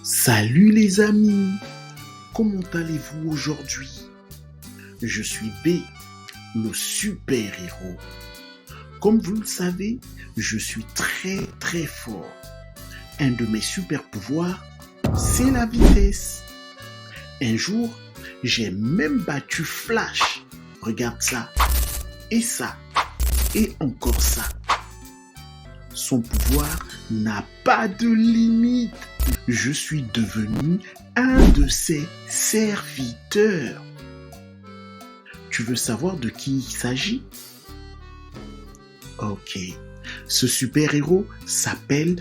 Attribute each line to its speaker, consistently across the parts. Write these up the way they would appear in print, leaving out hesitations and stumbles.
Speaker 1: Salut les amis, comment allez-vous aujourd'hui? Je suis B, le super-héros. Comme vous le savez, je suis très fort. Un de mes super-pouvoirs, c'est la vitesse. Un jour, j'ai même battu Flash. Regarde ça, et ça, et encore ça. Son pouvoir n'a pas de limite. Je suis devenu un de ses serviteurs. Tu veux savoir de qui il s'agit? Ok, ce super-héros s'appelle...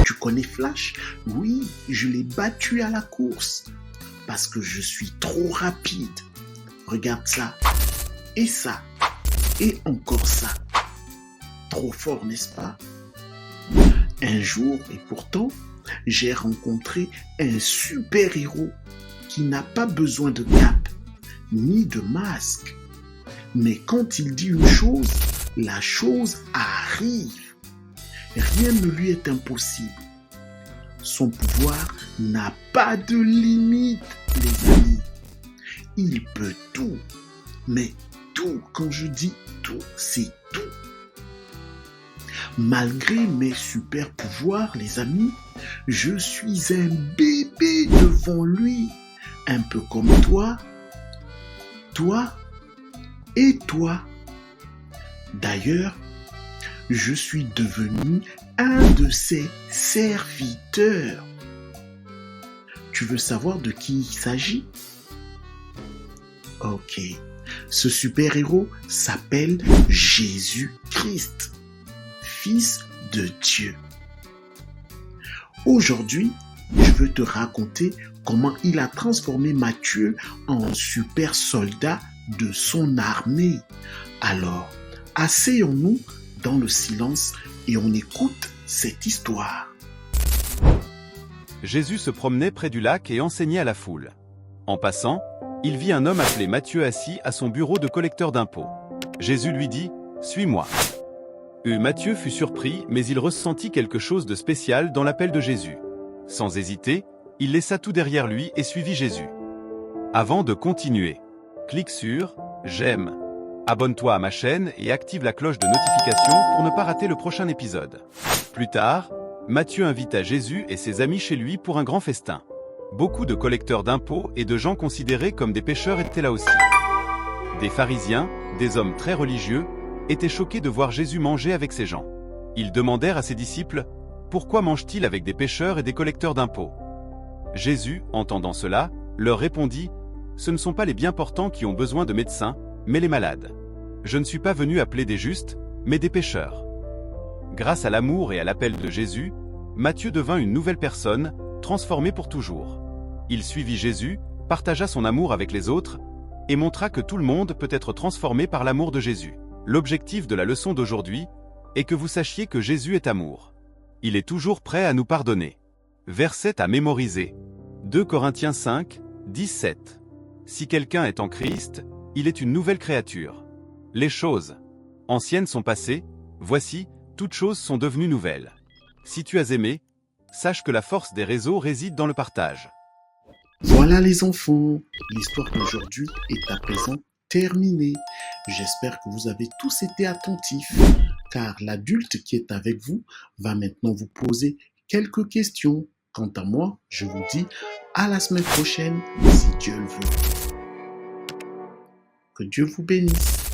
Speaker 1: Tu connais Flash? Oui, je l'ai battu à la course parce que je suis trop rapide. Regarde ça, et ça, et encore ça. Trop fort, n'est-ce pas? Un jour, et pourtant, j'ai rencontré un super-héros qui n'a pas besoin de cape ni de masque. Mais quand il dit une chose, la chose arrive. Rien ne lui est impossible. Son pouvoir n'a pas de limite, les amis. Il peut tout. Mais tout, quand je dis tout, c'est tout. Malgré mes super pouvoirs, les amis, je suis un bébé devant lui. Un peu comme toi, toi et toi. D'ailleurs, je suis devenu un de ses serviteurs. Tu veux savoir de qui il s'agit? Ok, ce super-héros s'appelle Jésus-Christ, Fils de Dieu. Aujourd'hui, je veux te raconter comment il a transformé Matthieu en super soldat de son armée. Alors, asseyons-nous dans le silence et on écoute cette histoire.
Speaker 2: Jésus se promenait près du lac et enseignait à la foule. En passant, il vit un homme appelé Matthieu assis à son bureau de collecteur d'impôts. Jésus lui dit « Suis-moi ». Matthieu fut surpris, mais il ressentit quelque chose de spécial dans l'appel de Jésus. Sans hésiter, il laissa tout derrière lui et suivit Jésus. Avant de continuer, clique sur « J'aime ». Abonne-toi à ma chaîne et active la cloche de notification pour ne pas rater le prochain épisode. Plus tard, Matthieu invita Jésus et ses amis chez lui pour un grand festin. Beaucoup de collecteurs d'impôts et de gens considérés comme des pécheurs étaient là aussi. Des pharisiens, des hommes très religieux, étaient choqués de voir Jésus manger avec ces gens. Ils demandèrent à ses disciples « Pourquoi mange-t-il avec des pécheurs et des collecteurs d'impôts ?» Jésus, entendant cela, leur répondit « Ce ne sont pas les bien portants qui ont besoin de médecins, mais les malades. Je ne suis pas venu appeler des justes, mais des pécheurs. » Grâce à l'amour et à l'appel de Jésus, Matthieu devint une nouvelle personne, transformée pour toujours. Il suivit Jésus, partagea son amour avec les autres, et montra que tout le monde peut être transformé par l'amour de Jésus. L'objectif de la leçon d'aujourd'hui est que vous sachiez que Jésus est amour. Il est toujours prêt à nous pardonner. Verset à mémoriser. 2 Corinthiens 5, 17. Si quelqu'un est en Christ, il est une nouvelle créature. Les choses anciennes sont passées, voici, toutes choses sont devenues nouvelles. Si tu as aimé, sache que la force des réseaux réside dans le partage.
Speaker 1: Voilà les enfants, l'histoire d'aujourd'hui est à présent terminée. J'espère que vous avez tous été attentifs, car l'adulte qui est avec vous va maintenant vous poser quelques questions. Quant à moi, je vous dis à la semaine prochaine, si Dieu le veut. Que Dieu vous bénisse.